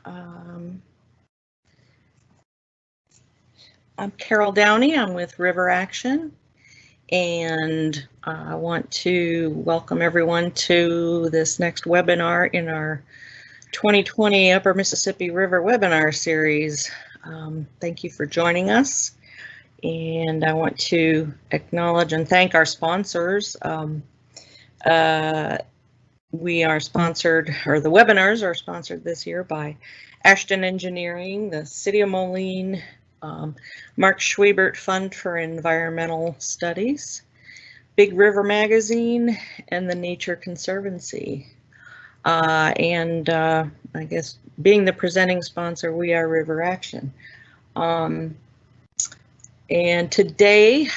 I'm Carol Downey. I'm with River Action, and I want to welcome everyone to this next webinar in our 2020 Upper Mississippi River webinar series. Thank you for joining us, and I want to acknowledge and thank our sponsors. We are sponsored, or the webinars are sponsored this year by Ashton Engineering, the City of Moline, Mark Schwiebert Fund for Environmental Studies, Big River Magazine, and the Nature Conservancy. I guess being the presenting sponsor, we are River Action. And today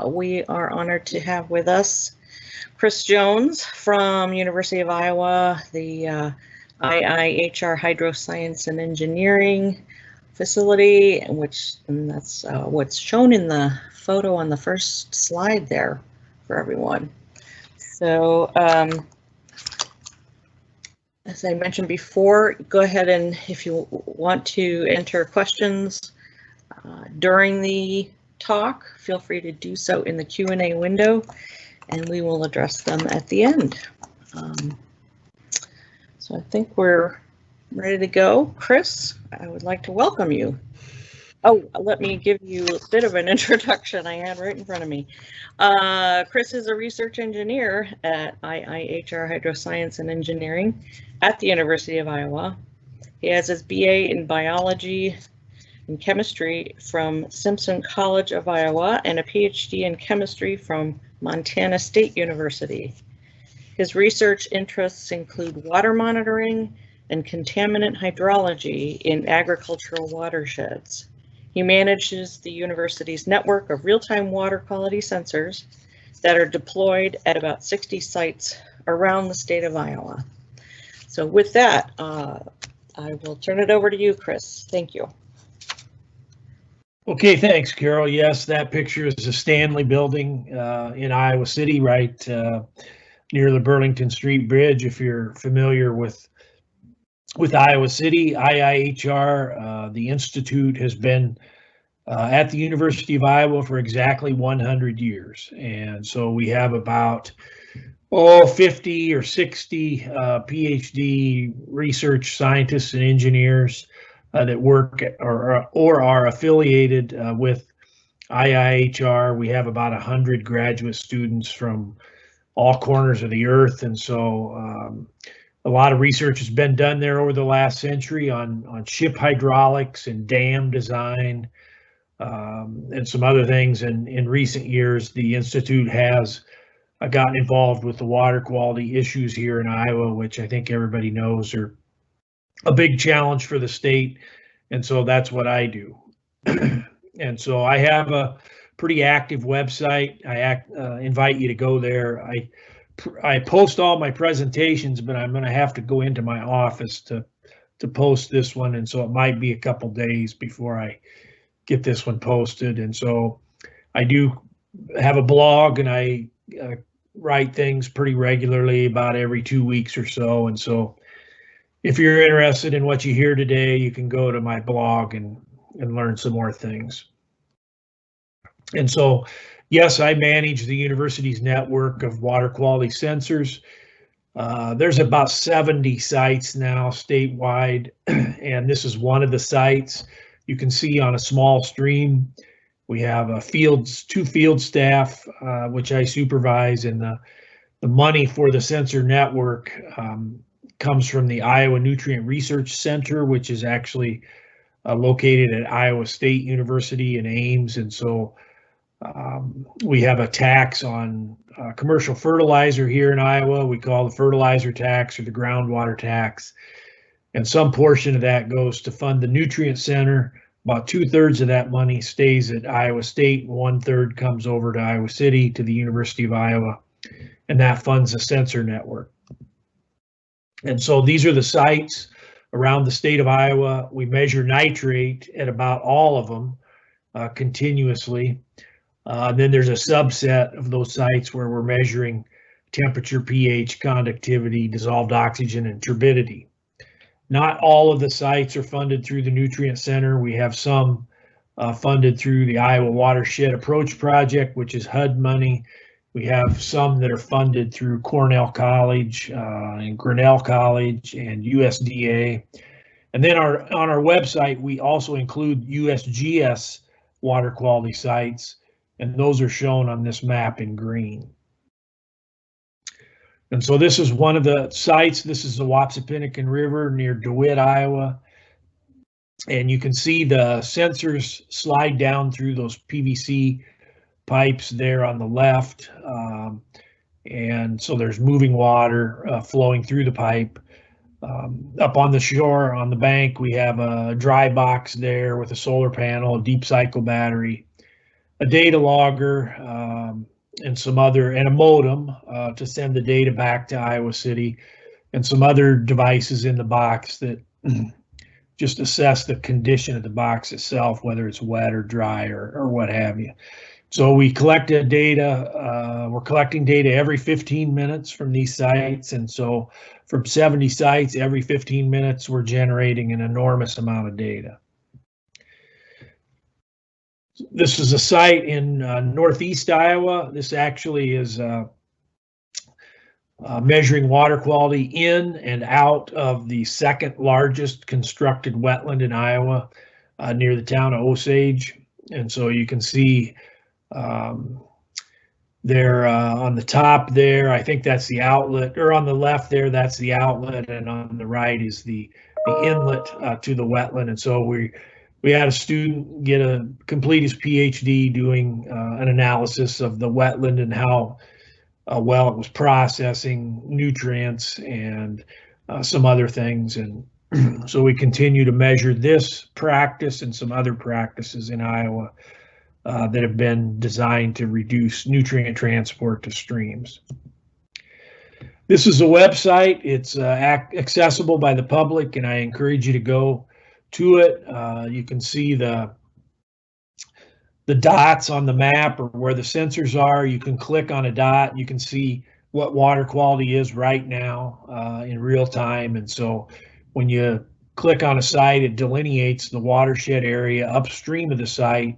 we are honored to have with us Chris Jones from University of Iowa, the IIHR Hydroscience and Engineering facility, and that's what's shown in the photo on the first slide there for everyone. So as I mentioned before, go ahead and if you want to enter questions during the talk, feel free to do so in the Q&A window, and we will address them at the end. So I think we're ready to go. Chris, I would like to welcome you. Oh, let me give you a bit of an introduction I had right in front of me. Chris is a research engineer at IIHR Hydroscience and Engineering at the University of Iowa. He has his BA in biology and chemistry from Simpson College of Iowa and a PhD in chemistry from Montana State University. His research interests include water monitoring and contaminant hydrology in agricultural watersheds. He manages the university's network of real-time water quality sensors that are deployed at about 60 sites around the state of Iowa. So with that, I will turn it over to you, Chris. Thank you. Okay, thanks, Carol. Yes, that picture is the Stanley Building in Iowa City, right near the Burlington Street Bridge. If you're familiar with Iowa City, IIHR, the institute has been at the University of Iowa for exactly 100 years. And so we have about 50 or 60 PhD research scientists and engineers that work or are affiliated with IIHR. We have about 100 graduate students from all corners of the earth, and so a lot of research has been done there over the last century on ship hydraulics and dam design and some other things. And in recent years, the institute has gotten involved with the water quality issues here in Iowa, which I think everybody knows are a big challenge for the state, and so that's what I do. And so I have a pretty active website. I invite you to go there. I post all my presentations, but I'm going to have to go into my office to post this one, and so it might be a couple days before I get this one posted. And so I do have a blog, and I write things pretty regularly, about every 2 weeks or so. And so if you're interested in what you hear today, you can go to my blog and learn some more things. And so, yes, I manage the university's network of water quality sensors. There's about 70 sites now statewide, and this is one of the sites. You can see on a small stream, we have two field staff, which I supervise, and the money for the sensor network comes from the Iowa Nutrient Research Center, which is actually located at Iowa State University in Ames. And so we have a tax on commercial fertilizer here in Iowa. We call the fertilizer tax or the groundwater tax. And some portion of that goes to fund the Nutrient Center. About 2/3 of that money stays at Iowa State, and 1/3 comes over to Iowa City to the University of Iowa, and that funds the sensor network. And so these are the sites around the state of Iowa. We measure nitrate at about all of them continuously. Then there's a subset of those sites where we're measuring temperature, pH, conductivity, dissolved oxygen, and turbidity. Not all of the sites are funded through the Nutrient Center. We have some funded through the Iowa Watershed Approach Project, which is HUD money. We have some that are funded through Cornell College and Grinnell College and USDA. And then on our website, we also include USGS water quality sites, and those are shown on this map in green. And so this is one of the sites. This is the Wapsipinicon River near DeWitt, Iowa. And you can see the sensors slide down through those PVC pipes there on the left. And so there's moving water flowing through the pipe. Up on the shore, on the bank, we have a dry box there with a solar panel, a deep cycle battery, a data logger, and a modem to send the data back to Iowa City, and some other devices in the box that just assess the condition of the box itself, whether it's wet or dry or what have you. So we collected data. We're collecting data every 15 minutes from these sites. And so from 70 sites, every 15 minutes, we're generating an enormous amount of data. This is a site in northeast Iowa. This actually is measuring water quality in and out of the second largest constructed wetland in Iowa, near the town of Osage. And so you can see there on the top there, I think that's the outlet, or on the left there, that's the outlet, and on the right is the inlet to the wetland. And so we had a student complete his Ph.D. doing an analysis of the wetland and how well it was processing nutrients and some other things. And so we continue to measure this practice and some other practices in Iowa that have been designed to reduce nutrient transport to streams. This is a website. It's accessible by the public, and I encourage you to go to it. You can see the dots on the map or where the sensors are. You can click on a dot. You can see what water quality is right now in real time. And so when you click on a site, it delineates the watershed area upstream of the site,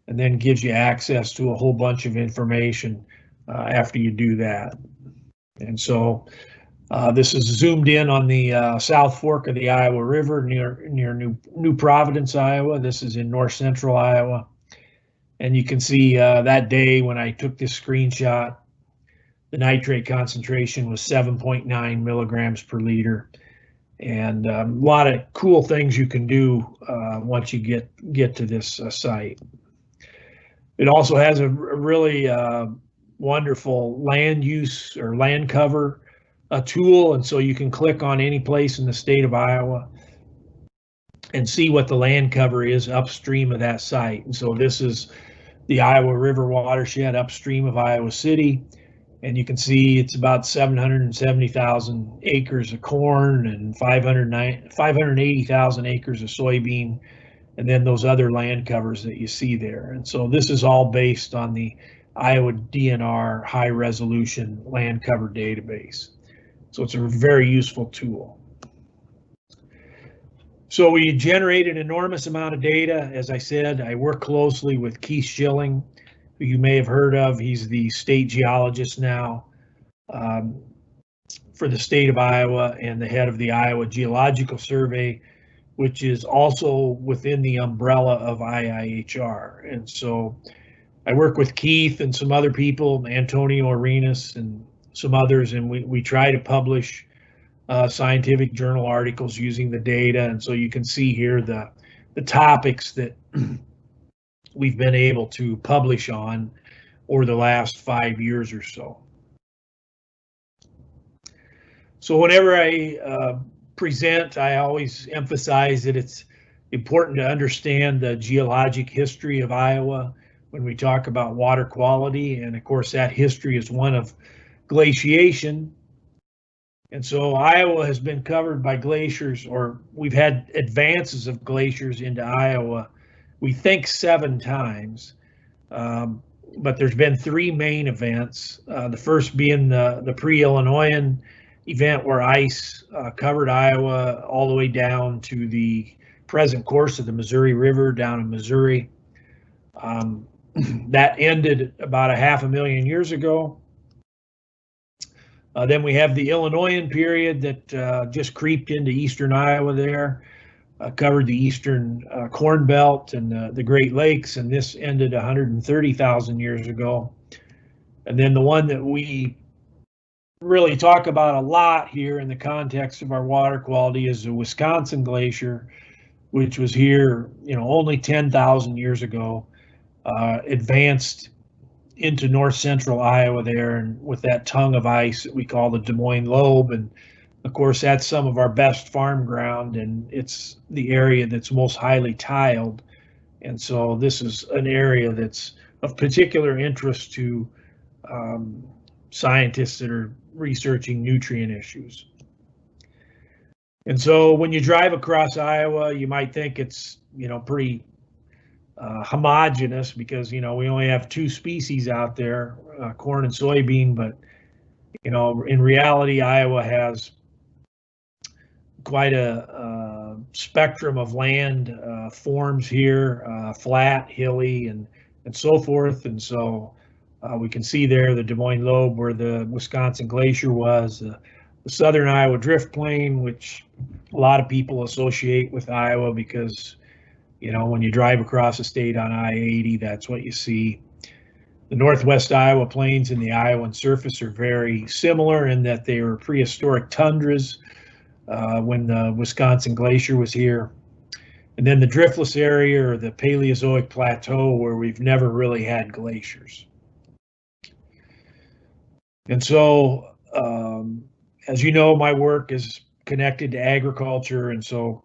and then gives you access to a whole bunch of information after you do that. And so this is zoomed in on the South Fork of the Iowa River near New Providence, Iowa. This is in north central Iowa. And you can see that day when I took this screenshot, the nitrate concentration was 7.9 milligrams per liter. And a lot of cool things you can do once you get to this site. It also has a really wonderful land use or land cover tool, and so you can click on any place in the state of Iowa and see what the land cover is upstream of that site. And so this is the Iowa River watershed upstream of Iowa City, and you can see it's about 770,000 acres of corn and 580,000 acres of soybean, and then those other land covers that you see there. And so this is all based on the Iowa DNR high resolution land cover database. So it's a very useful tool. So we generate an enormous amount of data. As I said, I work closely with Keith Schilling, who you may have heard of. He's the state geologist now for the state of Iowa and the head of the Iowa Geological Survey, which is also within the umbrella of IIHR. And so I work with Keith and some other people, Antonio Arenas and some others, and we try to publish scientific journal articles using the data. And so you can see here the topics that we've been able to publish on over the last 5 years or so. So whenever I present, I always emphasize that it's important to understand the geologic history of Iowa when we talk about water quality. And of course, that history is one of glaciation. And so Iowa has been covered by glaciers, or we've had advances of glaciers into Iowa, we think 7 times. But there's been 3 main events. The first being the pre-Illinoisan event where ice covered Iowa all the way down to the present course of the Missouri River down in Missouri. That ended about 500,000 years ago. Then we have the Illinoian period that just creeped into eastern Iowa there, covered the eastern Corn Belt and the Great Lakes, and this ended 130,000 years ago. And then the one that we really talk about a lot here in the context of our water quality is the Wisconsin Glacier, which was here, only 10,000 years ago, advanced into north central Iowa there, and with that tongue of ice that we call the Des Moines Lobe. And of course, that's some of our best farm ground, and it's the area that's most highly tiled. And so this is an area that's of particular interest to scientists that are researching nutrient issues. And so when you drive across Iowa, you might think it's, pretty homogeneous because, we only have two species out there, corn and soybean, but, in reality, Iowa has quite a spectrum of land forms here, flat, hilly, and so forth. And so we can see there the Des Moines Lobe where the Wisconsin Glacier was, the southern Iowa Drift Plain, which a lot of people associate with Iowa because, when you drive across the state on I-80, that's what you see. The Northwest Iowa Plains and the Iowan surface are very similar in that they were prehistoric tundras when the Wisconsin Glacier was here. And then the driftless area or the Paleozoic Plateau where we've never really had glaciers. And so, as you know, my work is connected to agriculture, and so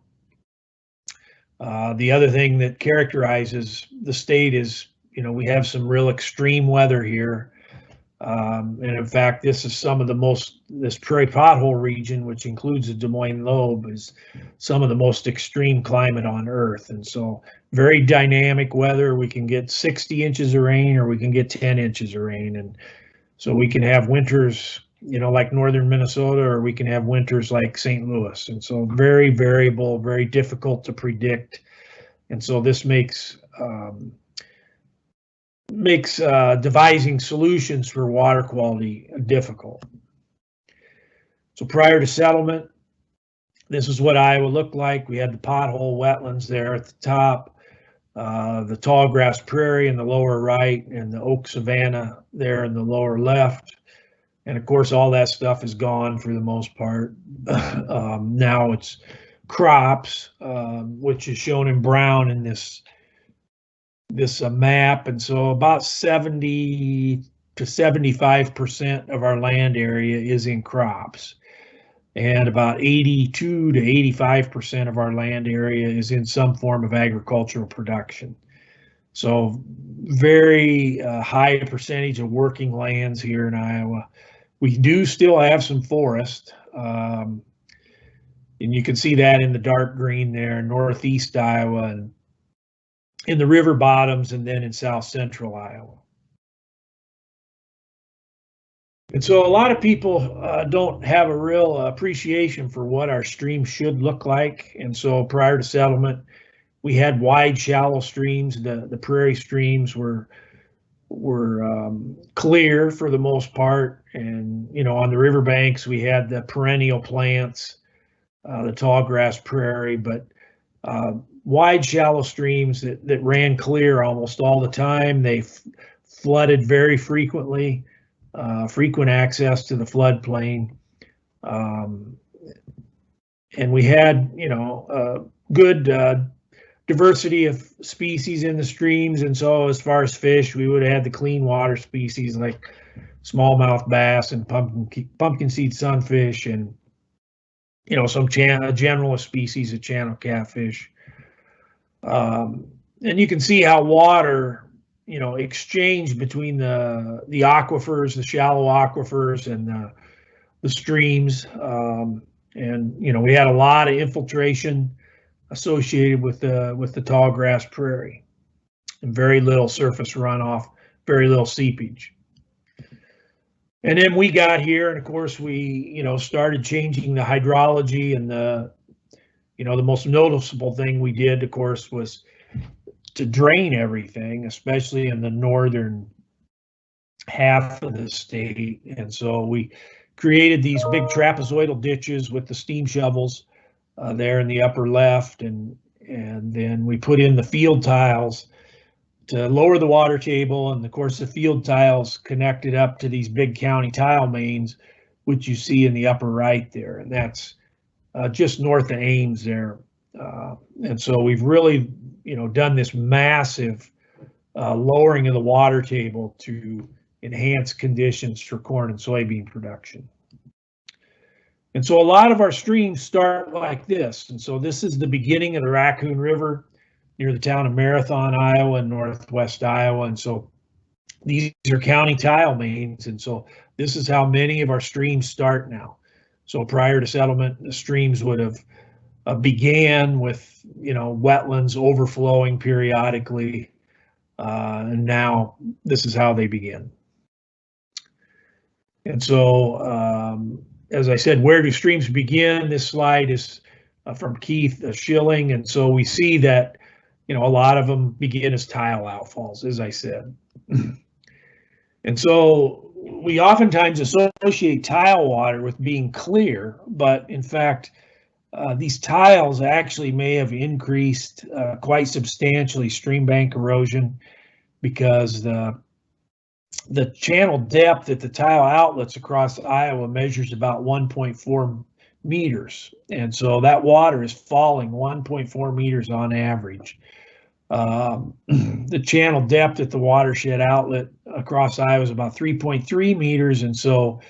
the other thing that characterizes the state is, we have some real extreme weather here. And in fact, this is some of this prairie pothole region, which includes the Des Moines Lobe, is some of the most extreme climate on Earth. And so very dynamic weather. We can get 60 inches of rain or we can get 10 inches of rain. And so we can have winters, like northern Minnesota, or we can have winters like St. Louis. And so very variable, very difficult to predict. And so this makes devising solutions for water quality difficult. So prior to settlement, this is what Iowa looked like. We had the pothole wetlands there at the top, the tall grass prairie in the lower right, and the oak savanna there in the lower left. And of course, all that stuff is gone for the most part. Now it's crops, which is shown in brown in this map. And so about 70 to 75% of our land area is in crops. And about 82 to 85% of our land area is in some form of agricultural production. So very high percentage of working lands here in Iowa. We do still have some forest, and you can see that in the dark green there, northeast Iowa, and in the river bottoms, and then in south central Iowa. And so a lot of people don't have a real appreciation for what our streams should look like. And so prior to settlement, we had wide, shallow streams. The prairie streams were clear for the most part, and on the riverbanks we had the perennial plants, the tall grass prairie, but wide, shallow streams that ran clear almost all the time. They flooded very frequently, frequent access to the floodplain, and we had good diversity of species in the streams. And so as far as fish, we would have had the clean water species like smallmouth bass and pumpkin seed sunfish, and some generalist species of channel catfish. And you can see how water exchanged between the aquifers, the shallow aquifers, and the streams. And we had a lot of infiltration associated with the tall grass prairie, and very little surface runoff, very little seepage. And then we got here, and of course we, started changing the hydrology, and the most noticeable thing we did, of course, was to drain everything, especially in the northern half of the state. And so we created these big trapezoidal ditches with the steam shovels there in the upper left, and then we put in the field tiles to lower the water table. And of course, the field tiles connected up to these big county tile mains, which you see in the upper right there, and that's just north of Ames there. And so we've really, done this massive lowering of the water table to enhance conditions for corn and soybean production. And so a lot of our streams start like this. And so this is the beginning of the Raccoon River near the town of Marathon, Iowa, and northwest Iowa. And so these are county tile mains. And so this is how many of our streams start now. So prior to settlement, the streams would have began with, wetlands overflowing periodically. And now this is how they begin. And so, as I said, where do streams begin? This slide is from Keith Schilling. And so we see that, a lot of them begin as tile outfalls, as I said. And so we oftentimes associate tile water with being clear, but in fact, these tiles actually may have increased quite substantially stream bank erosion, because the channel depth at the tile outlets across Iowa measures about 1.4 meters. And so that water is falling 1.4 meters on average. The channel depth at the watershed outlet across Iowa is about 3.3 meters. And so,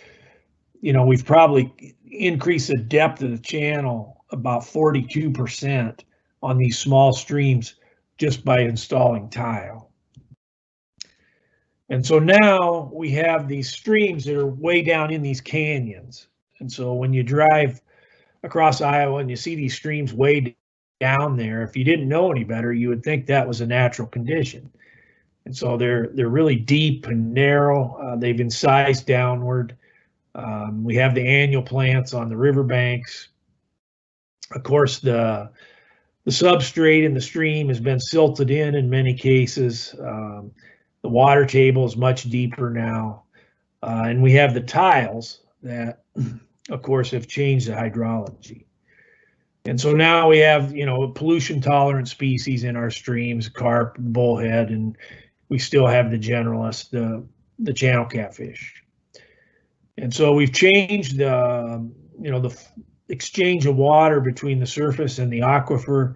we've probably increased the depth of the channel about 42% on these small streams just by installing tile. And so now we have these streams that are way down in these canyons. And so when you drive across Iowa and you see these streams way down there, if you didn't know any better, you would think that was a natural condition. And so they're really deep and narrow. They've incised downward. We have the annual plants on the riverbanks. Of course, the substrate in the stream has been silted in many cases. The water table is much deeper now. And we have the tiles that, of course, have changed the hydrology. And so now we have, pollution tolerant species in our streams, carp, bullhead, and we still have the generalist, the channel catfish. And so we've changed the exchange of water between the surface and the aquifer.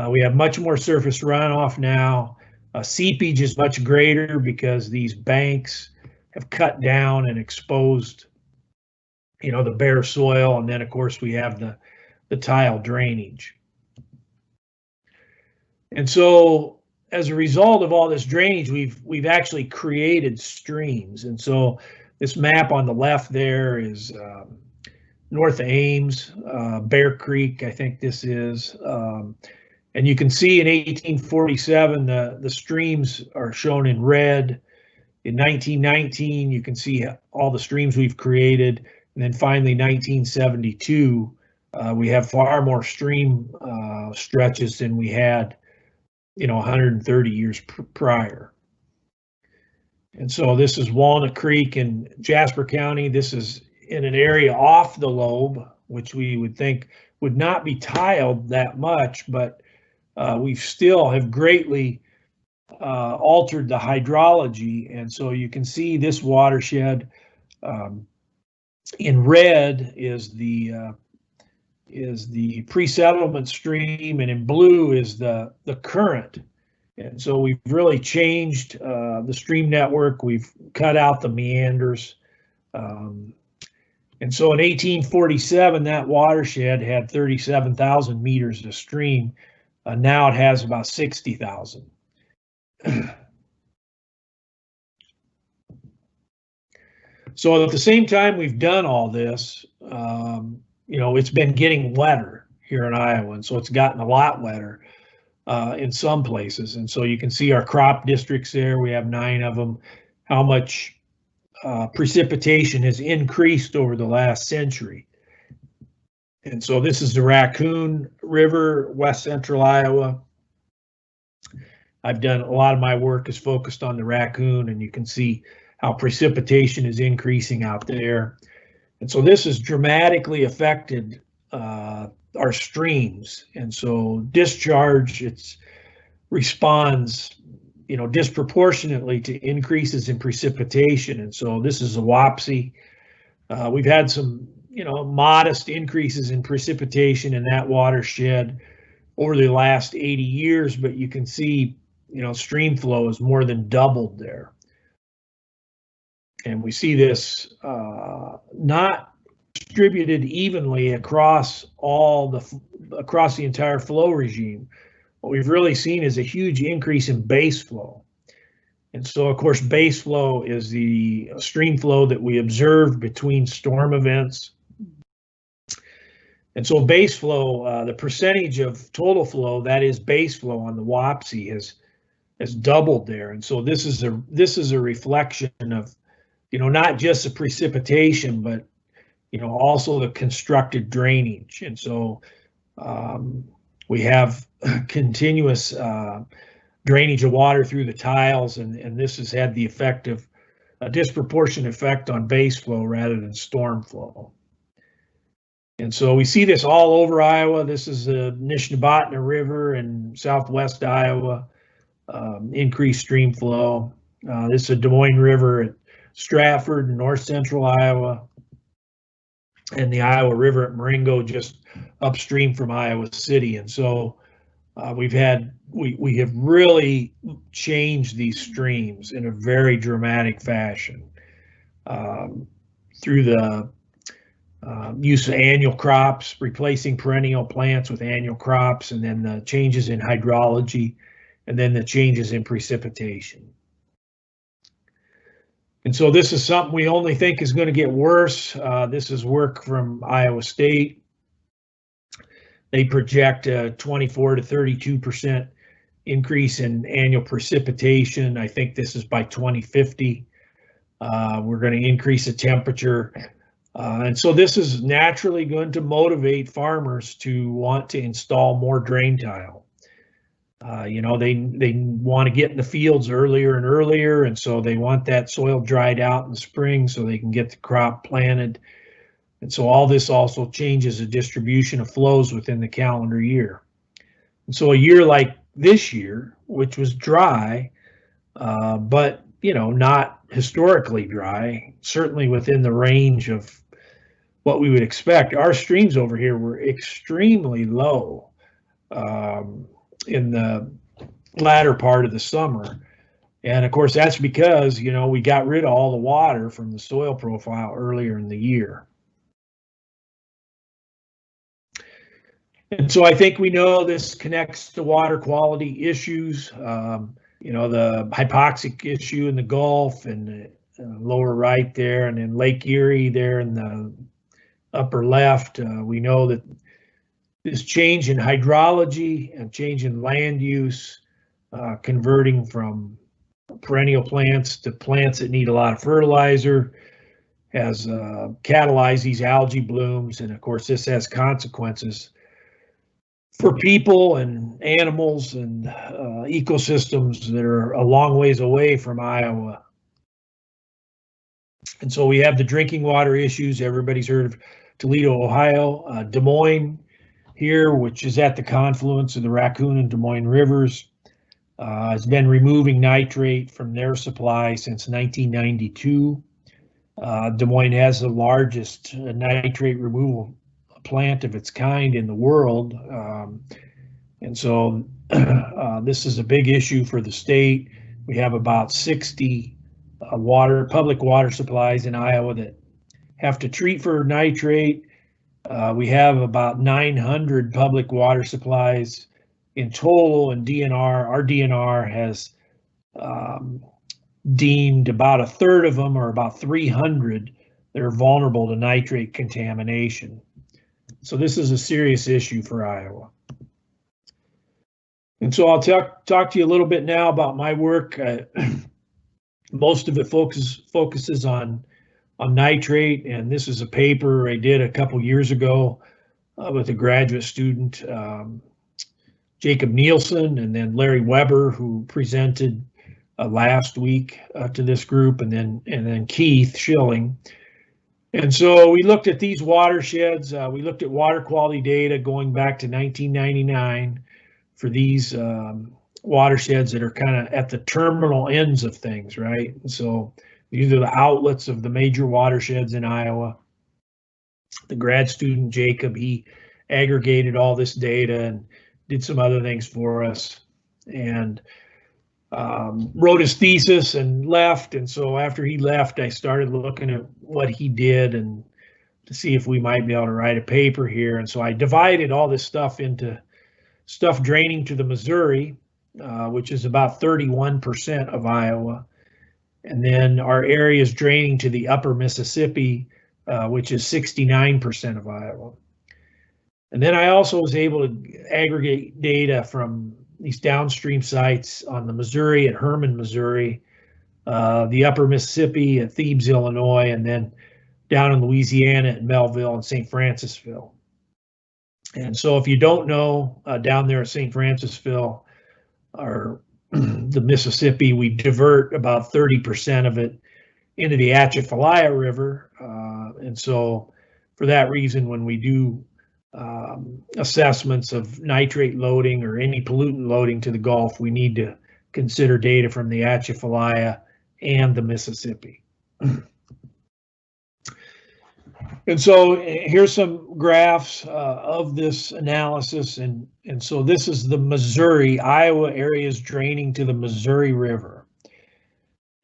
We have much more surface runoff now. Seepage is much greater because these banks have cut down and exposed, the bare soil. And then, of course, we have the tile drainage. And so as a result of all this drainage, we've actually created streams. And so this map on the left there is north of Ames, Bear Creek, I think this is. And you can see in 1847, the streams are shown in red. In 1919, you can see all the streams we've created. And then finally, 1972, we have far more stream stretches than we had, 130 years prior. And so this is Walnut Creek in Jasper County. This is in an area off the lobe, which we would think would not be tiled that much, but we still have greatly altered the hydrology. And so you can see this watershed in red is the pre-settlement stream, and in blue is the current. And so we've really changed the stream network. We've cut out the meanders. And so in 1847, that watershed had 37,000 meters of stream. Now it has about 60,000. So at the same time we've done all this, it's been getting wetter here in Iowa, and so it's gotten a lot wetter in some places. And so you can see our crop districts there. We have 9 of them. How much precipitation has increased over the last century. And so this is the Raccoon River, west central Iowa. I've done a lot of my work is focused on the Raccoon, and you can see how precipitation is increasing out there. And so this has dramatically affected our streams. And so discharge, responds, disproportionately to increases in precipitation. And so this is a Wapsie. We've had some, modest increases in precipitation in that watershed over the last 80 years, but you can see, stream flow has more than doubled there. And we see this not distributed evenly across across the entire flow regime. What we've really seen is a huge increase in base flow. And so, of course, base flow is the stream flow that we observe between storm events. And so base flow, the percentage of total flow, that is base flow on the Wapsie, has doubled there. And so this is a reflection of, not just the precipitation, but, also the constructed drainage. And so we have continuous drainage of water through the tiles, and this has had the effect of a disproportionate effect on base flow rather than storm flow. And so we see this all over Iowa. This is the Nishnabotna River in southwest Iowa, increased stream flow. This is the Des Moines River at Stratford in north central Iowa, and the Iowa River at Marengo just upstream from Iowa City. And so we have really changed these streams in a very dramatic fashion through the use of annual crops, replacing perennial plants with annual crops, and then the changes in hydrology, and then the changes in precipitation. And so this is something we only think is going to get worse. This is work from Iowa State. They project a 24 to 32% increase in annual precipitation. I think this is by 2050. We're going to increase the temperature. And so this is naturally going to motivate farmers to want to install more drain tile. They want to get in the fields earlier and earlier, and so they want that soil dried out in the spring so they can get the crop planted. And so all this also changes the distribution of flows within the calendar year. And so a year like this year, which was dry, but not historically dry, certainly within the range of what we would expect. Our streams over here were extremely low in the latter part of the summer. And of course, that's because, we got rid of all the water from the soil profile earlier in the year. And so I think we know this connects to water quality issues, the hypoxic issue in the Gulf and the lower right there, and in Lake Erie there in the upper left. We know that this change in hydrology and change in land use, converting from perennial plants to plants that need a lot of fertilizer, has catalyzed these algae blooms. And of course, this has consequences for people and animals and ecosystems that are a long ways away from Iowa. And so we have the drinking water issues. Everybody's heard of Toledo, Ohio. Des Moines here, which is at the confluence of the Raccoon and Des Moines rivers, has been removing nitrate from their supply since 1992. Des Moines has the largest nitrate removal plant of its kind in the world. And so this is a big issue for the state. We have about 60 public water supplies in Iowa that have to treat for nitrate. We have about 900 public water supplies in total, and DNR, our DNR has deemed about a third of them, or about 300, that are vulnerable to nitrate contamination. So this is a serious issue for Iowa. And so I'll talk to you a little bit now about my work. Most of it focuses on nitrate, and this is a paper I did a couple years ago with a graduate student, Jacob Nielsen, and then Larry Weber, who presented last week to this group, and then Keith Schilling. And so we looked at these watersheds. We looked at water quality data going back to 1999 for these watersheds that are kind of at the terminal ends of things, right? So these are the outlets of the major watersheds in Iowa. The grad student, Jacob, he aggregated all this data and did some other things for us, and wrote his thesis and left. And so after he left, I started looking at what he did and to see if we might be able to write a paper here. And so I divided all this stuff into stuff draining to the Missouri, which is about 31% of Iowa. And then our areas draining to the upper Mississippi, which is 69% of Iowa. And then I also was able to aggregate data from these downstream sites on the Missouri at Hermann, Missouri, the upper Mississippi at Thebes, Illinois, and then down in Louisiana at Melville and St. Francisville. And so if you don't know, down there at St. Francisville, or the Mississippi, we divert about 30% of it into the Atchafalaya River. And so for that reason, when we do assessments of nitrate loading or any pollutant loading to the Gulf, we need to consider data from the Atchafalaya and the Mississippi. And so here's some graphs of this analysis. And so this is the Missouri, Iowa areas draining to the Missouri River.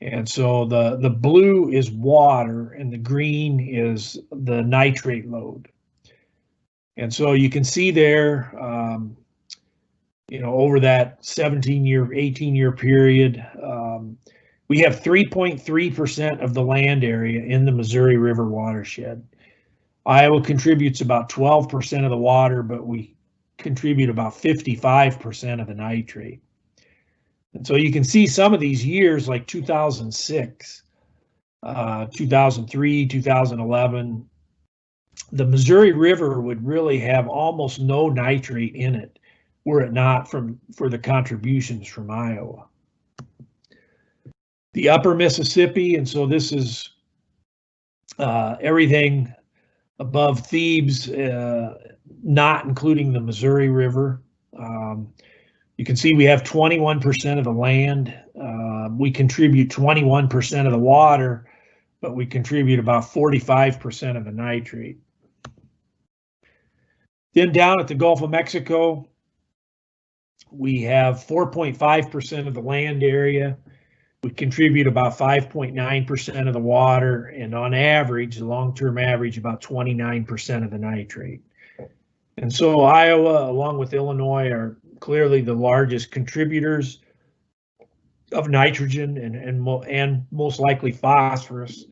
And so the blue is water and the green is the nitrate load. And so you can see there, over that 17-year, 18-year period, we have 3.3% of the land area in the Missouri River watershed. Iowa contributes about 12% of the water, but we contribute about 55% of the nitrate. And so you can see some of these years like 2006, 2003, 2011, the Missouri River would really have almost no nitrate in it were it not for the contributions from Iowa. The upper Mississippi, and so this is everything above Thebes, not including the Missouri River. You can see we have 21% of the land. We contribute 21% of the water, but we contribute about 45% of the nitrate. Then down at the Gulf of Mexico, we have 4.5% of the land area. We contribute about 5.9% of the water, and on average, the long-term average, about 29% of the nitrate. And so Iowa, along with Illinois, are clearly the largest contributors of nitrogen and most likely phosphorus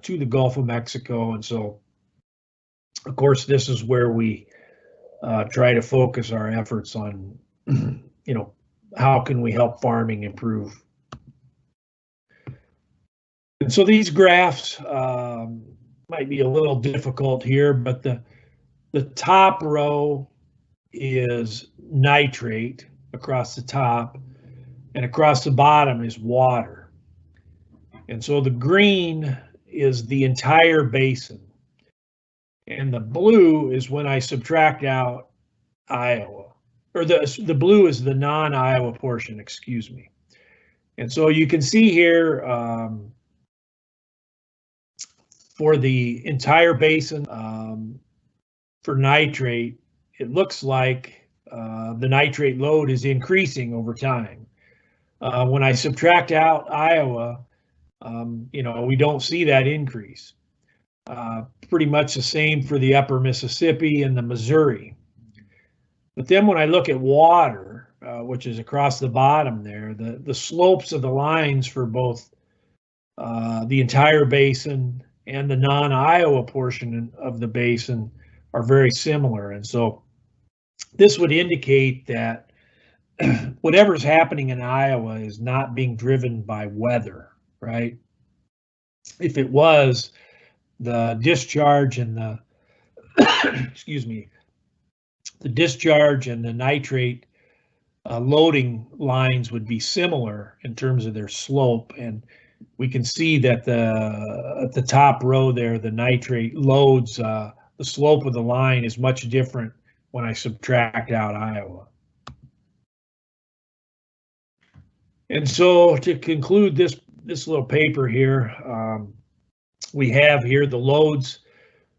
to the Gulf of Mexico. And so, of course, this is where we try to focus our efforts on, how can we help farming improve. And so these graphs might be a little difficult here, but the top row is nitrate across the top, and across the bottom is water. And so the green is the entire basin, and the blue is when I subtract out Iowa, or the blue is the non-Iowa portion, excuse me. And so you can see here for the entire basin, for nitrate, it looks like the nitrate load is increasing over time. When I subtract out Iowa, we don't see that increase. Pretty much the same for the upper Mississippi and the Missouri. But then when I look at water, which is across the bottom there, the slopes of the lines for both the entire basin and the non-Iowa portion of the basin are very similar. And so this would indicate that whatever's happening in Iowa is not being driven by weather. right? If it was, the discharge and the excuse me, the discharge and the nitrate loading lines would be similar in terms of their slope, and we can see that at the top row there, the nitrate loads, the slope of the line is much different when I subtract out Iowa. And so to conclude this little paper here, we have here the loads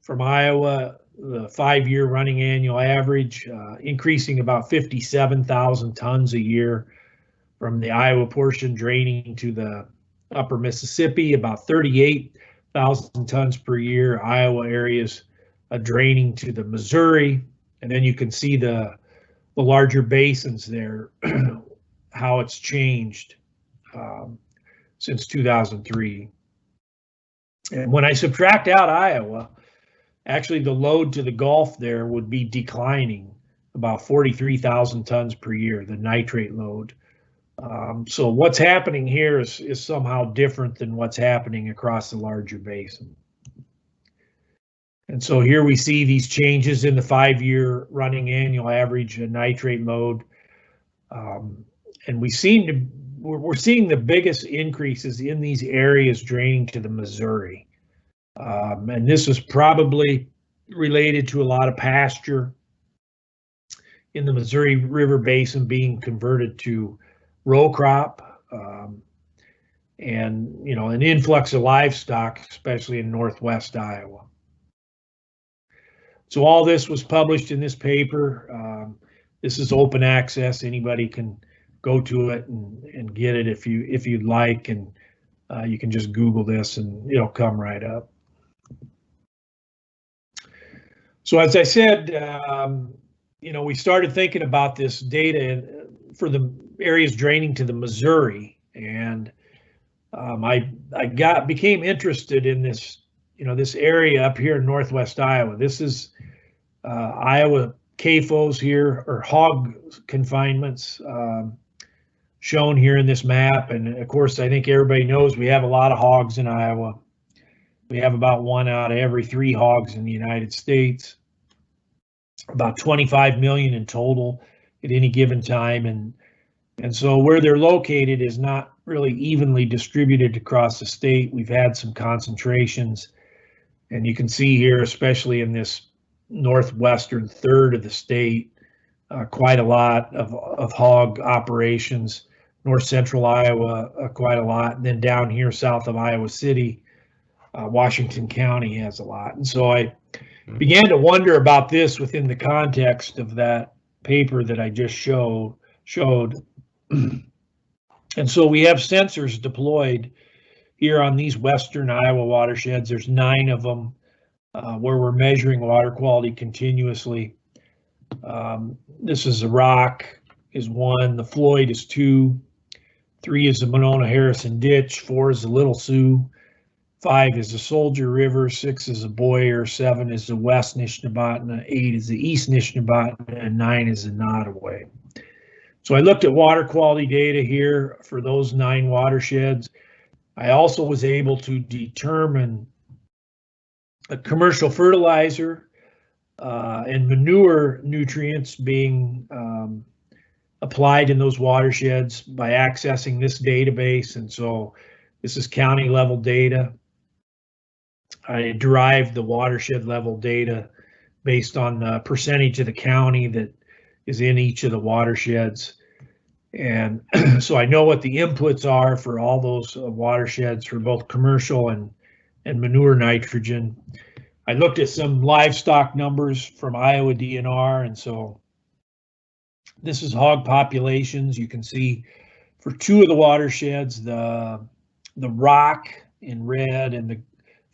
from Iowa, the 5-year running annual average, increasing about 57,000 tons a year from the Iowa portion draining to the upper Mississippi, about 38,000 tons per year, Iowa areas draining to the Missouri. And then you can see the larger basins there, how it's changed since 2003. And when I subtract out Iowa, actually the load to the Gulf there would be declining about 43,000 tons per year, the nitrate load. So what's happening here is somehow different than what's happening across the larger basin. And so here we see these changes in the 5-year running annual average nitrate load. And we're seeing the biggest increases in these areas draining to the Missouri. And this is probably related to a lot of pasture in the Missouri River Basin being converted to row crop, and an influx of livestock, especially in northwest Iowa. So all this was published in this paper. This is open access. Anybody can go to it and get it if you'd like, and you can just Google this and it'll come right up. So as I said, we started thinking about this data for the areas draining to the Missouri, and I became interested in this, this area up here in northwest Iowa. This is Iowa CAFOs here, or hog confinements, shown here in this map. And of course, I think everybody knows we have a lot of hogs in Iowa. We have about 1 out of every 3 hogs in the United States, about 25 million in total at any given time. And so where they're located is not really evenly distributed across the state. We've had some concentrations, and you can see here, especially in this northwestern third of the state, quite a lot of hog operations. North central Iowa, quite a lot. And then down here south of Iowa City, Washington County has a lot. And so I began to wonder about this within the context of that paper that I just showed. And so we have sensors deployed here on these western Iowa watersheds. There's 9 of them where we're measuring water quality continuously. This is the Rock is 1, the Floyd is 2, 3 is the Monona Harrison Ditch, 4 is the Little Sioux, 5 is the Soldier River, 6 is the Boyer, 7 is the West Nishnabotna, 8 is the East Nishnabotna, and 9 is the Nottoway. So I looked at water quality data here for those 9 watersheds. I also was able to determine a commercial fertilizer and manure nutrients being applied in those watersheds by accessing this database. And so this is county level data. I derived the watershed level data based on the percentage of the county that is in each of the watersheds. And so I know what the inputs are for all those watersheds for both commercial and manure nitrogen. I looked at some livestock numbers from Iowa DNR, and so this is hog populations. You can see for 2 of the watersheds, the Rock in red and the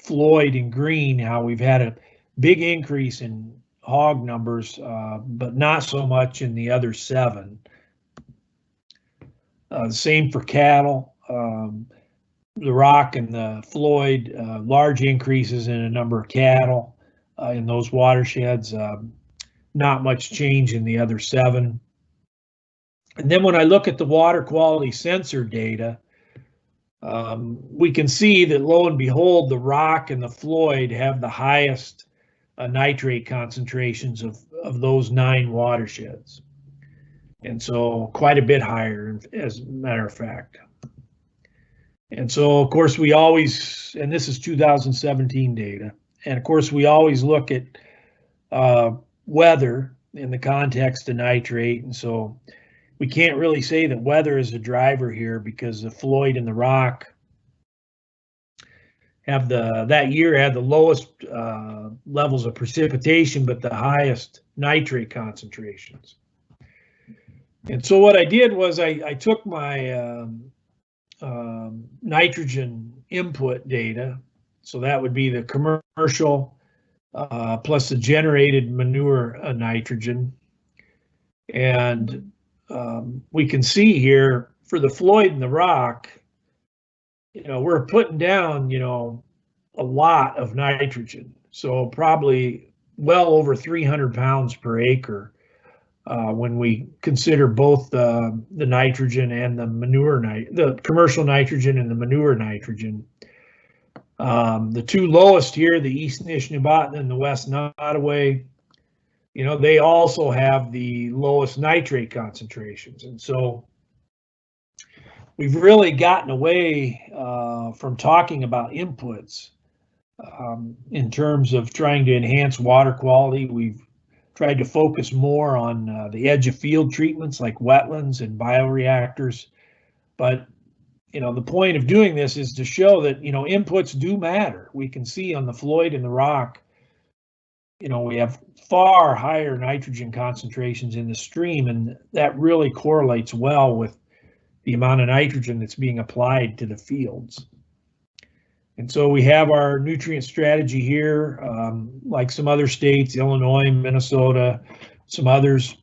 Floyd in green, how we've had a big increase in hog numbers, but not so much in the other 7. The same for cattle. The Rock and the Floyd, large increases in a number of cattle in those watersheds, not much change in the other 7. And then when I look at the water quality sensor data, we can see that lo and behold, the rock and the Floyd have the highest nitrate concentrations of those 9 watersheds. And so quite a bit higher, as a matter of fact. And so, of course, we always, and this is 2017 data, and of course, we always look at weather in the context of nitrate. And so we can't really say that weather is a driver here, because the Floyd and the rock have that year had the lowest levels of precipitation, but the highest nitrate concentrations. And so what I did was I took my nitrogen input data, so that would be the commercial plus the generated manure nitrogen, and we can see here for the Floyd and the rock, we're putting down, a lot of nitrogen. So probably well over 300 pounds per acre when we consider both the nitrogen and the manure, the commercial nitrogen and the manure nitrogen. The 2 lowest here, the East Nishnabotna and the West Nottoway, they also have the lowest nitrate concentrations. And so we've really gotten away from talking about inputs in terms of trying to enhance water quality. We've tried to focus more on the edge of field treatments like wetlands and bioreactors. But, the point of doing this is to show that, inputs do matter. We can see on the Floyd and the rock, we have far higher nitrogen concentrations in the stream, and that really correlates well with the amount of nitrogen that's being applied to the fields. And so we have our nutrient strategy here, like some other states, Illinois, Minnesota, some others,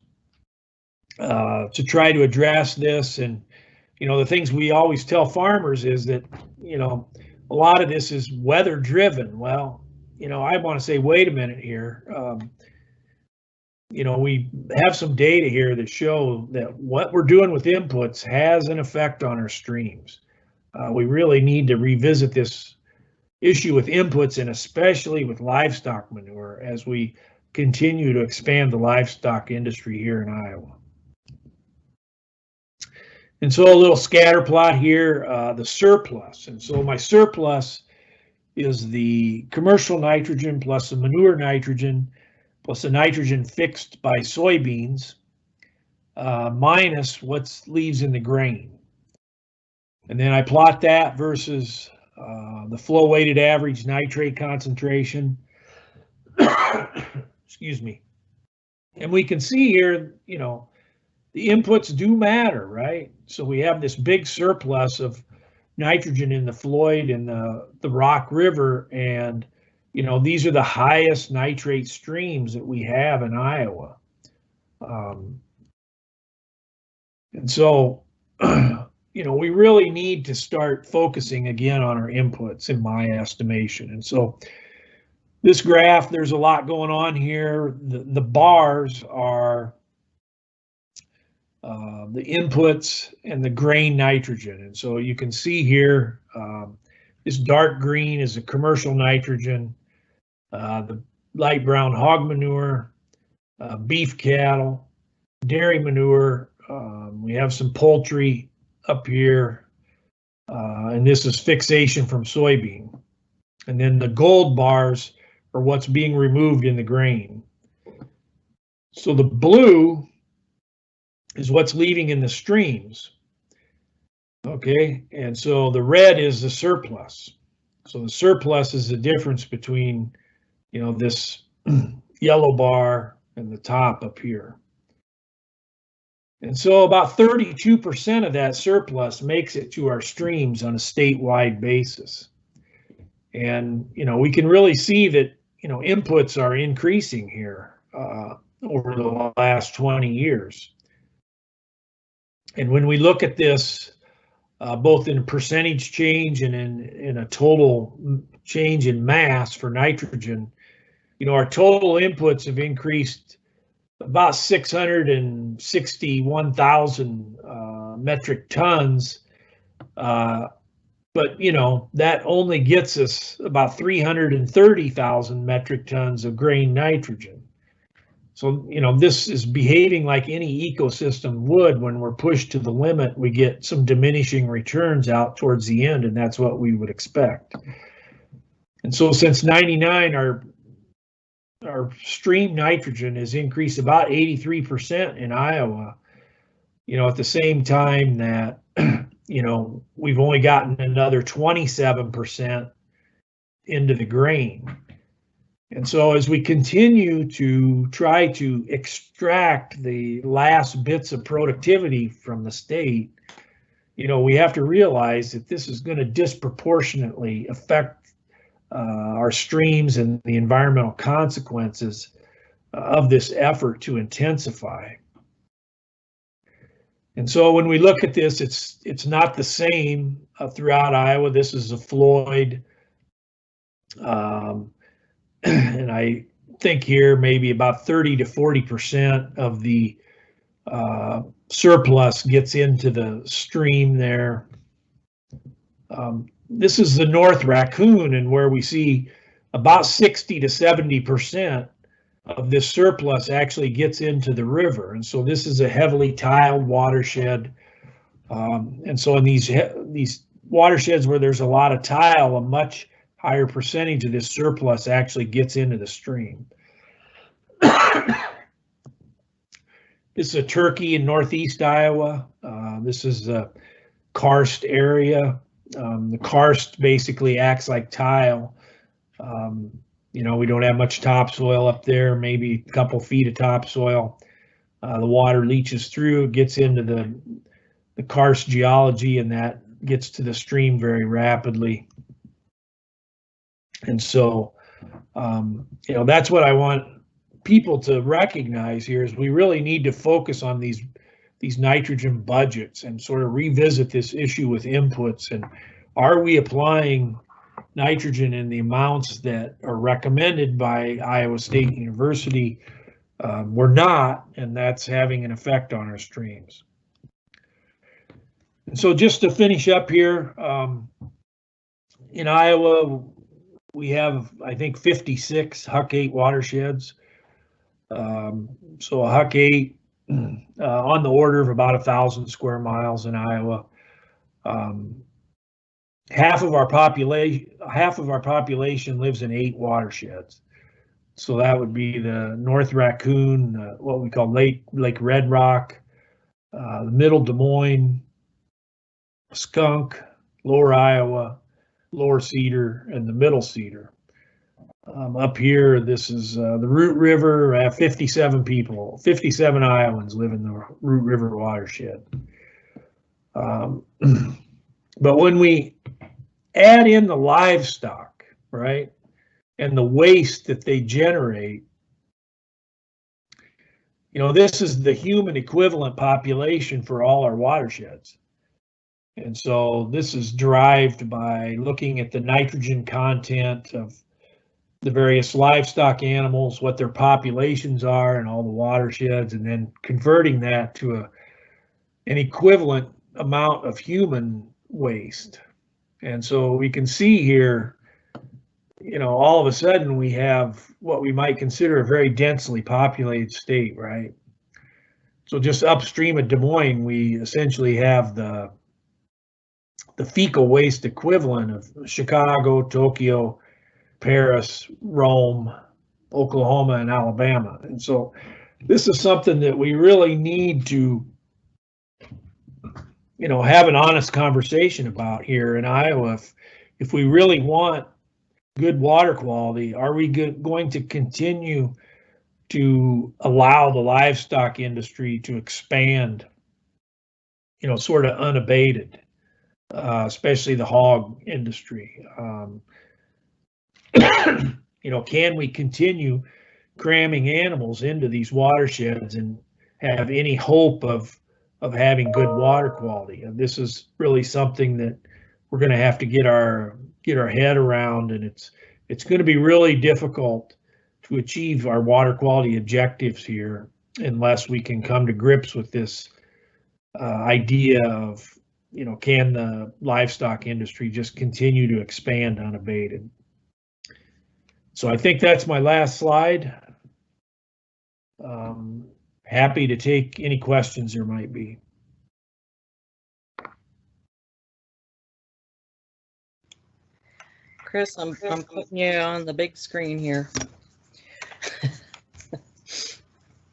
to try to address this. And, the things we always tell farmers is that, a lot of this is weather driven. Well, I want to say, wait a minute here. We have some data here that show that what we're doing with inputs has an effect on our streams. We really need to revisit this issue with inputs, and especially with livestock manure, as we continue to expand the livestock industry here in Iowa. And so a little scatter plot here, the surplus. And so my surplus is the commercial nitrogen plus the manure nitrogen plus the nitrogen fixed by soybeans minus what's leaves in the grain. And then I plot that versus the flow weighted average nitrate concentration. Excuse me. And we can see here, the inputs do matter, right? So we have this big surplus of nitrogen in the Floyd and the Rock River, and these are the highest nitrate streams that we have in Iowa. And so, we really need to start focusing again on our inputs, in my estimation. And so this graph, there's a lot going on here. The bars are the inputs and the grain nitrogen. And so you can see here, this dark green is a commercial nitrogen, the light brown hog manure, beef cattle, dairy manure. We have some poultry up here, and this is fixation from soybean. And then the gold bars are what's being removed in the grain. So the blue is what's leaving in the streams. Okay, and so the red is the surplus. So the surplus is the difference between, this yellow bar and the top up here. And so about 32% of that surplus makes it to our streams on a statewide basis. And, we can really see that, inputs are increasing here over the last 20 years. And when we look at this, both in percentage change and in a total change in mass for nitrogen, our total inputs have increased about 661,000 metric tons But, that only gets us about 330,000 metric tons of grain nitrogen. So, this is behaving like any ecosystem would. When we're pushed to the limit, we get some diminishing returns out towards the end, and that's what we would expect. And so since 99, our stream nitrogen has increased about 83% in Iowa, at the same time that, we've only gotten another 27% into the grain. And so as we continue to try to extract the last bits of productivity from the state, we have to realize that this is going to disproportionately affect our streams and the environmental consequences of this effort to intensify. And so when we look at this, it's not the same throughout Iowa. This is a Floyd, and I think here maybe about 30 to 40% of the surplus gets into the stream there. This is the North Raccoon, and where we see about 60 to 70% of this surplus actually gets into the river. And so this is a heavily tiled watershed. And so in these watersheds where there's a lot of tile, a much higher percentage of this surplus actually gets into the stream. This is a Turkey in northeast Iowa. This is the karst area. The karst basically acts like tile. We don't have much topsoil up there, maybe a couple feet of topsoil. The water leaches through, gets into the karst geology, and that gets to the stream very rapidly. And so, that's what I want people to recognize here, is we really need to focus on these nitrogen budgets and sort of revisit this issue with inputs. And are we applying nitrogen in the amounts that are recommended by Iowa State University? We're not, and that's having an effect on our streams. And so just to finish up here, in Iowa, we have, I think, 56 Huck 8 watersheds. So a Huck 8 on the order of about 1,000 square miles in Iowa. Half of our population lives in 8 watersheds. So that would be the North Raccoon, what we call Lake Red Rock, the Middle Des Moines, Skunk, Lower Iowa, Lower Cedar, and the Middle Cedar. Up here, this is the Root River. 57 Iowans live in the Root River watershed. But when we add in the livestock, right, and the waste that they generate, this is the human equivalent population for all our watersheds. And so this is derived by looking at the nitrogen content of the various livestock animals, what their populations are in all the watersheds, and then converting that to an equivalent amount of human waste. And so we can see here, all of a sudden we have what we might consider a very densely populated state, right? So just upstream of Des Moines, we essentially have the fecal waste equivalent of Chicago, Tokyo, Paris, Rome, Oklahoma, and Alabama. And so this is something that we really need to, have an honest conversation about here in Iowa. If we really want good water quality, are we going to continue to allow the livestock industry to expand, sort of unabated, especially the hog industry? Can we continue cramming animals into these watersheds and have any hope of having good water quality? And this is really something that we're going to have to get our head around, and it's going to be really difficult to achieve our water quality objectives here unless we can come to grips with this idea of can the livestock industry just continue to expand unabated? So I think that's my last slide. Happy to take any questions there might be. Chris, I'm putting you on the big screen here.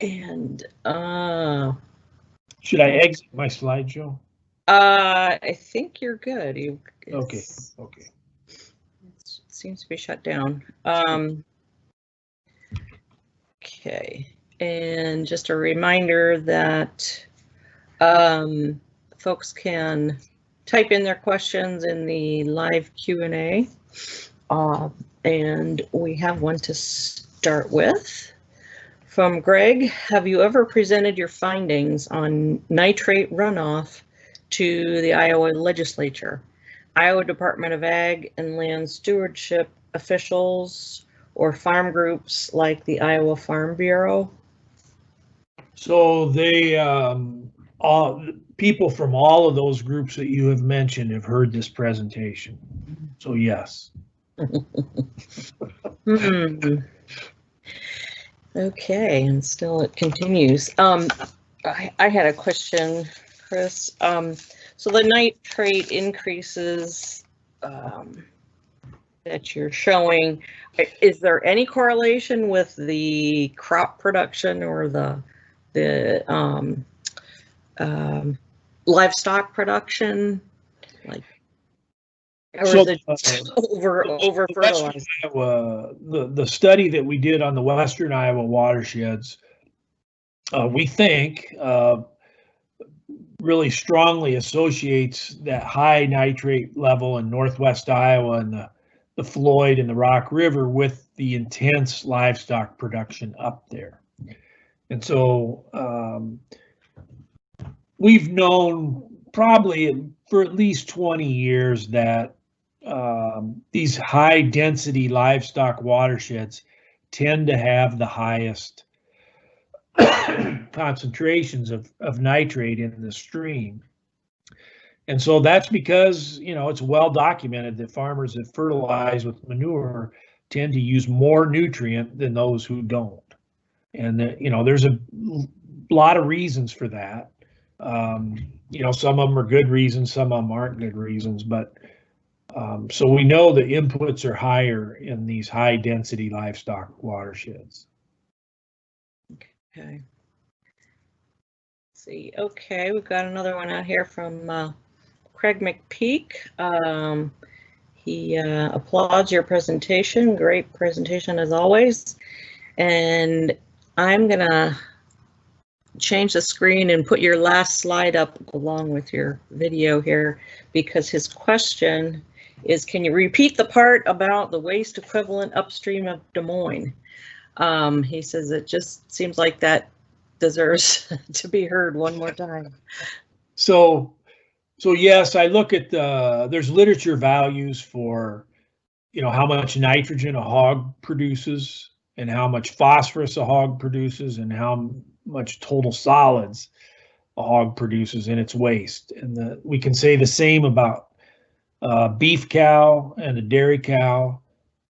And should I exit my slideshow? I think you're good. Okay. It seems to be shut down. Okay, and just a reminder that folks can type in their questions in the live Q&A, and we have one to start with. From Greg, have you ever presented your findings on nitrate runoff to the Iowa legislature, Iowa Department of Ag and Land Stewardship officials, or farm groups like the Iowa Farm Bureau? So they, all people from all of those groups that you have mentioned have heard this presentation. So yes. Okay, and still it continues. I had a question, Chris. So the nitrate increases that you're showing, is there any correlation with the crop production or the livestock production? Like, or so, is it over fertilized? The study that we did on the Western Iowa watersheds, we think really strongly associates that high nitrate level in northwest Iowa and the Floyd and the Rock River with the intense livestock production up there. And so we've known probably for at least 20 years that these high density livestock watersheds tend to have the highest concentrations of nitrate in the stream. And so that's because, it's well documented that farmers that fertilize with manure tend to use more nutrient than those who don't. And, there's a lot of reasons for that. Some of them are good reasons, some of them aren't good reasons, but so we know the inputs are higher in these high density livestock watersheds. Okay. Let's see. Okay, we've got another one out here from Craig McPeak. He applauds your presentation. Great presentation as always. And I'm gonna change the screen and put your last slide up along with your video here, because his question is, can you repeat the part about the waste equivalent upstream of Des Moines? He says it just seems like that deserves to be heard one more time. So yes, I look at there's literature values for, how much nitrogen a hog produces and how much phosphorus a hog produces and how much total solids a hog produces in its waste. And we can say the same about beef cow and a dairy cow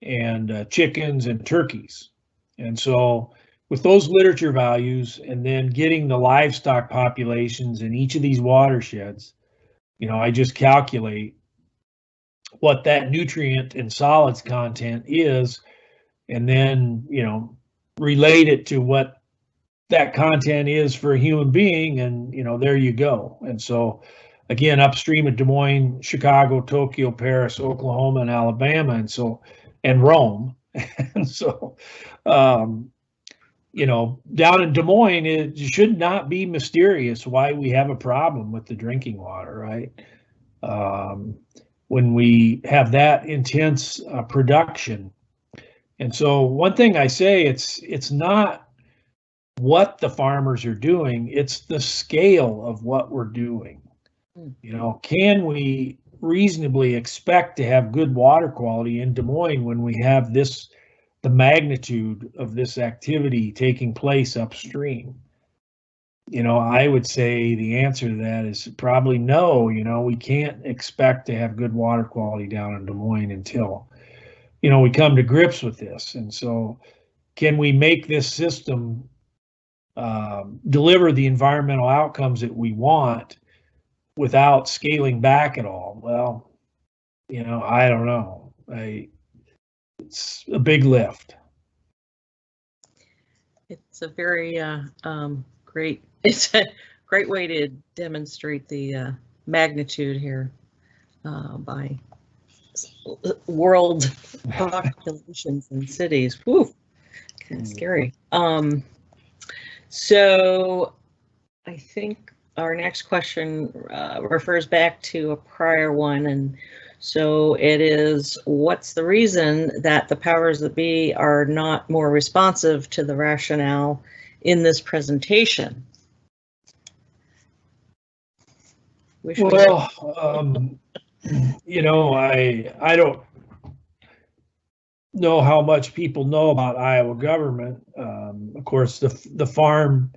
and chickens and turkeys. And so with those literature values and then getting the livestock populations in each of these watersheds, I just calculate what that nutrient and solids content is, and then, relate it to what that content is for a human being, and, there you go. And so, again, upstream of Des Moines, Chicago, Tokyo, Paris, Oklahoma, and Alabama, and Rome. And so, down in Des Moines, it should not be mysterious why we have a problem with the drinking water, right? When we have that intense production. And so one thing I say, it's not what the farmers are doing, it's the scale of what we're doing. Can we reasonably expect to have good water quality in Des Moines when we have the magnitude of this activity taking place upstream? I would say the answer to that is probably no. We can't expect to have good water quality down in Des Moines until, we come to grips with this. And so, can we make this system deliver the environmental outcomes that we want without scaling back at all? Well, I don't know. It's a big lift. It's a very great. It's a great way to demonstrate the magnitude here by world populations and cities. Whew, kind of scary. So I think our next question refers back to a prior one, and so it is, what's the reason that the powers that be are not more responsive to the rationale in this presentation? Well, I don't know how much people know about Iowa government. Of course, the farm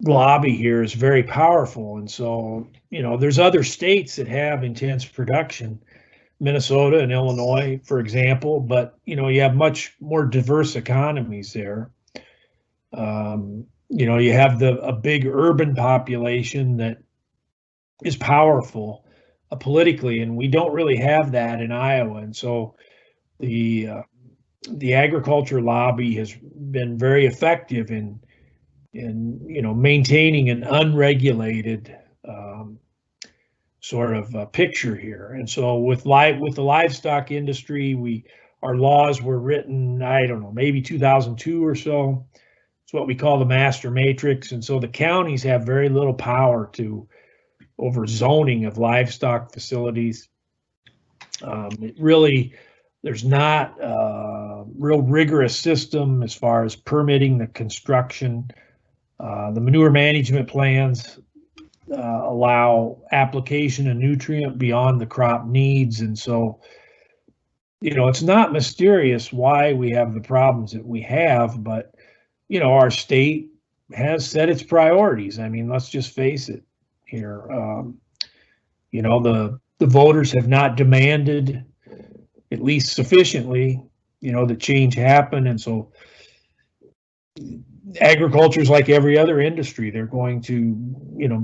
lobby here is very powerful, and so there's other states that have intense production, Minnesota and Illinois, for example, but you have much more diverse economies there. You have a big urban population that is powerful politically, and we don't really have that in Iowa. And so the agriculture lobby has been very effective in maintaining an unregulated sort of picture here. And so with the livestock industry, our laws were written, I don't know, maybe 2002 or so. It's what we call the master matrix. And so the counties have very little power over zoning of livestock facilities. There's not a real rigorous system as far as permitting the construction. The manure management plans allow application of nutrient beyond the crop needs. And so, it's not mysterious why we have the problems that we have, but, our state has set its priorities. I mean, let's just face it here. The voters have not demanded, at least sufficiently, that change happen. And so agriculture is like every other industry. They're going to,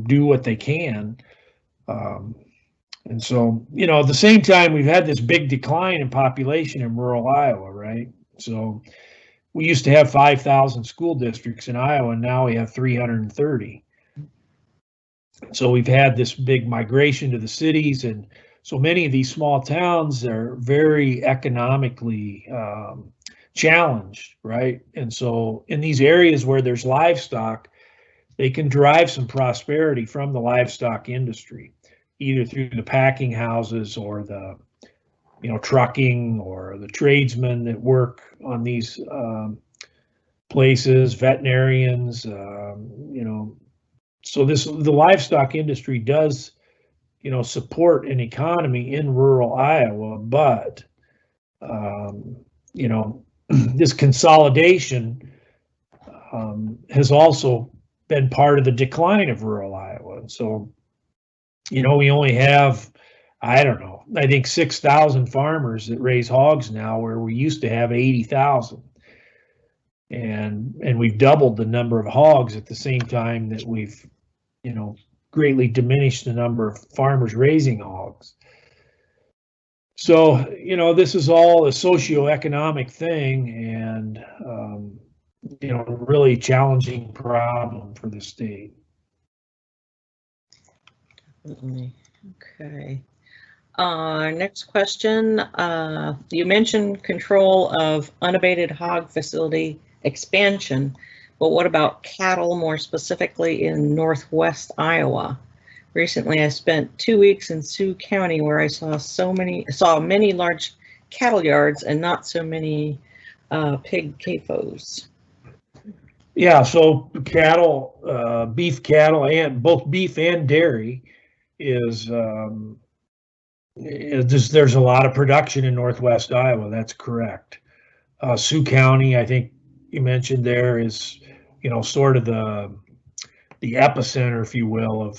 do what they can. And so, at the same time, we've had this big decline in population in rural Iowa, right? So we used to have 5,000 school districts in Iowa, and now we have 330. So we've had this big migration to the cities, and so many of these small towns are very economically challenged, right? And so in these areas where there's livestock, they can derive some prosperity from the livestock industry, either through the packing houses or the trucking or the tradesmen that work on these places, veterinarians, so the livestock industry does, support an economy in rural Iowa, but, this consolidation has also been part of the decline of rural Iowa. So, we only have, I don't know, I think 6,000 farmers that raise hogs now, where we used to have 80,000. And we've doubled the number of hogs at the same time that we've, greatly diminished the number of farmers raising hogs. So, this is all a socioeconomic thing, and, really challenging problem for the state. Definitely. Okay. Next question. You mentioned control of unabated hog facility expansion, but what about cattle, more specifically in northwest Iowa? Recently, I spent 2 weeks in Sioux County, where I saw many large cattle yards and not so many pig CAFOs. Yeah, so cattle, beef cattle, and both beef and dairy is there's a lot of production in northwest Iowa. That's correct. Sioux County, I think you mentioned there, is sort of the epicenter, if you will,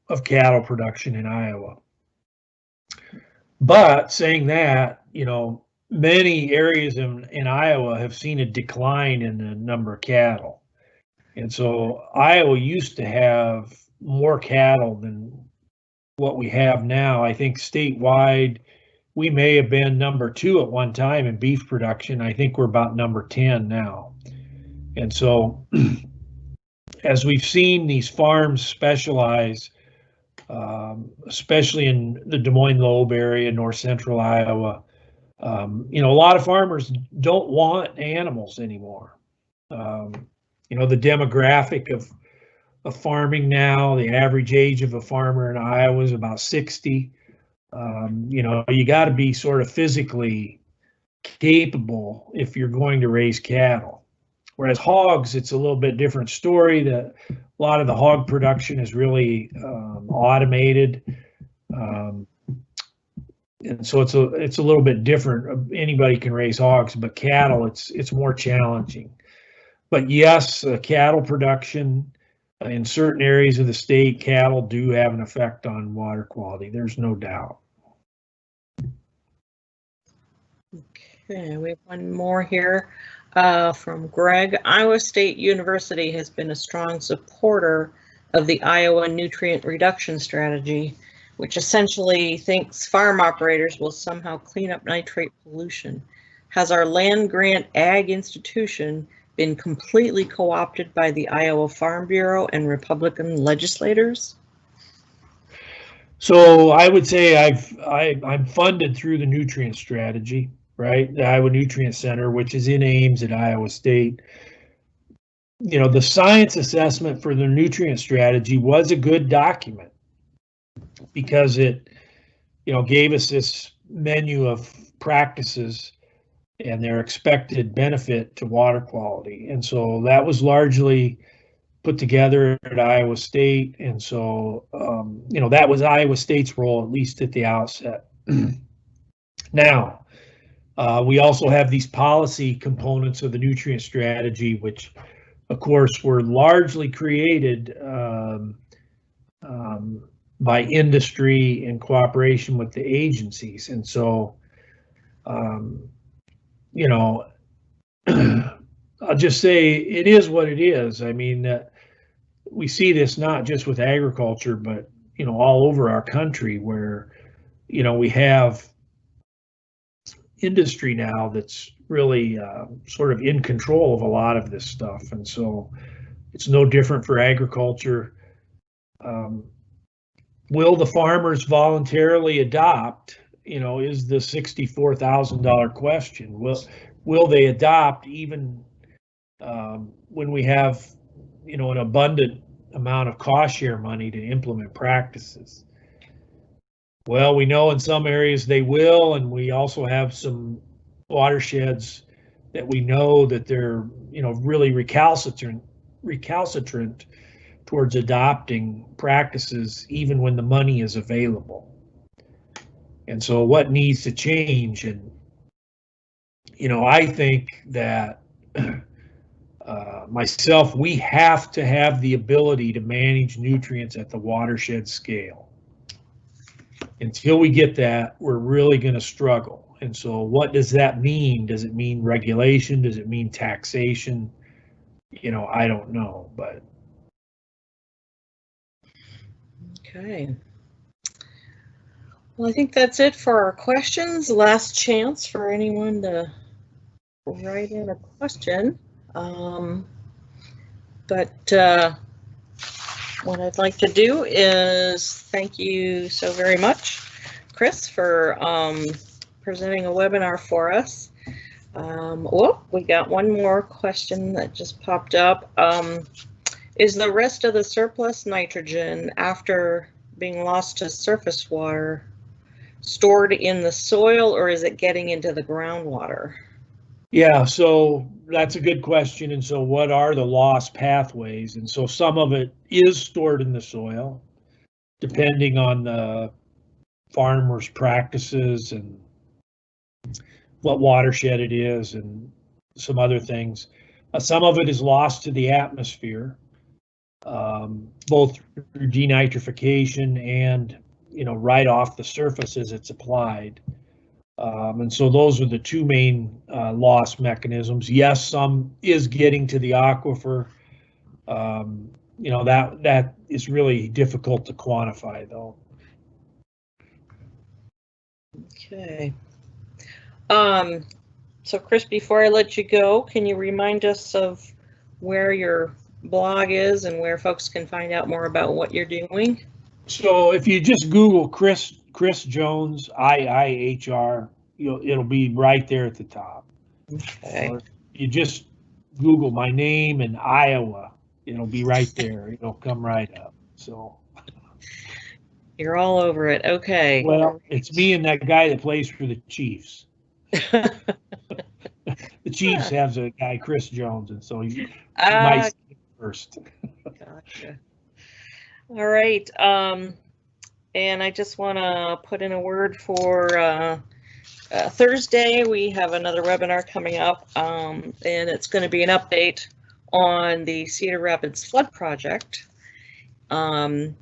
of cattle production in Iowa. But saying that, many areas in Iowa have seen a decline in the number of cattle. And so Iowa used to have more cattle than what we have now. I think statewide, we may have been number 2 at one time in beef production. I think we're about number 10 now. And so as we've seen these farms specialize, especially in the Des Moines Loeb area, north central Iowa, a lot of farmers don't want animals anymore. The demographic of farming now, the average age of a farmer in Iowa is about 60. You got to be sort of physically capable if you're going to raise cattle. Whereas hogs, it's a little bit different story. A lot of the hog production is really automated, and so it's a little bit different. Anybody can raise hogs, but cattle, it's more challenging. But yes, cattle production in certain areas of the state, cattle do have an effect on water quality. There's no doubt. Okay, we have one more here from Greg. Iowa State University has been a strong supporter of the Iowa nutrient reduction strategy, which essentially thinks farm operators will somehow clean up nitrate pollution. Has our land grant ag institution been completely co-opted by the Iowa Farm Bureau and Republican legislators? So I would say I'm funded through the nutrient strategy, right? The Iowa Nutrient Center, which is in Ames at Iowa State. The science assessment for the nutrient strategy was a good document because it, gave us this menu of practices and their expected benefit to water quality. And so that was largely put together at Iowa State. And so, that was Iowa State's role, at least at the outset. Now, we also have these policy components of the nutrient strategy, which, of course, were largely created by industry in cooperation with the agencies. And so, I'll just say it is what it is. I mean, we see this not just with agriculture, but, all over our country where, we have industry now that's really sort of in control of a lot of this stuff. And so it's no different for agriculture. Will the farmers voluntarily adopt, is the $64,000 question. Will they adopt even when we have, an abundant amount of cost share money to implement practices? Well, we know in some areas they will, and we also have some watersheds that we know that they're, really recalcitrant towards adopting practices even when the money is available. And so what needs to change? And, I think that myself, we have to have the ability to manage nutrients at the watershed scale. Until we get that, we're really going to struggle. And so what does that mean? Does it mean regulation? Does it mean taxation? I don't know, but. Okay. Well, I think that's it for our questions. Last chance for anyone to write in a question. But what I'd like to do is thank you so very much, Chris, for presenting a webinar for us. We got one more question that just popped up. Is the rest of the surplus nitrogen after being lost to surface water stored in the soil, or is it getting into the groundwater? Yeah, so that's a good question. And so what are the loss pathways? And so some of it is stored in the soil, depending on the farmer's practices and what watershed it is and some other things. Some of it is lost to the atmosphere, both through denitrification and, right off the surface as it's applied. And so those are the two main loss mechanisms. Yes, some is getting to the aquifer. That is really difficult to quantify, though. Okay. So Chris, before I let you go, can you remind us of where your blog is and where folks can find out more about what you're doing? So if you just Google Chris Jones IIHR, it'll be right there at the top. Okay. Or you just Google my name and Iowa, it'll be right there. It'll come right up. So you're all over it. Okay. Well, it's me and that guy that plays for the Chiefs. The Chiefs has a guy, Chris Jones, and so he might see it first. Gotcha. All right. And I just want to put in a word for Thursday. We have another webinar coming up, and it's going to be an update on the Cedar Rapids Flood Project. And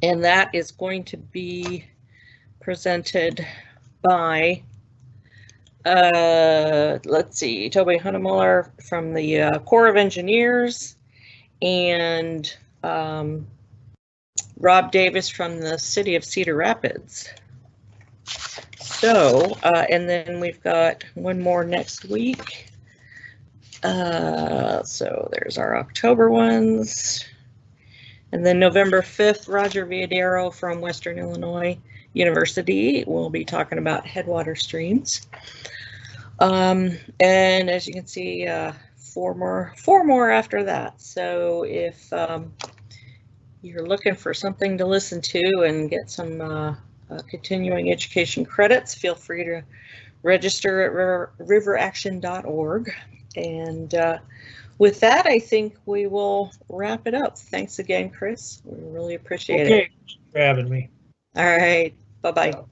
that is going to be presented by, let's see, Toby Hunnemuller from the Corps of Engineers, and Rob Davis from the City of Cedar Rapids. So, and then we've got one more next week. So there's our October ones. And then November 5th, Roger Villadero from Western Illinois University will be talking about headwater streams. And as you can see, four more after that. So if you're looking for something to listen to and get some continuing education credits, feel free to register at riveraction.org. And with that, I think we will wrap it up. Thanks again, Chris. We really appreciate it. Okay, thanks for having me. All right. Bye-bye.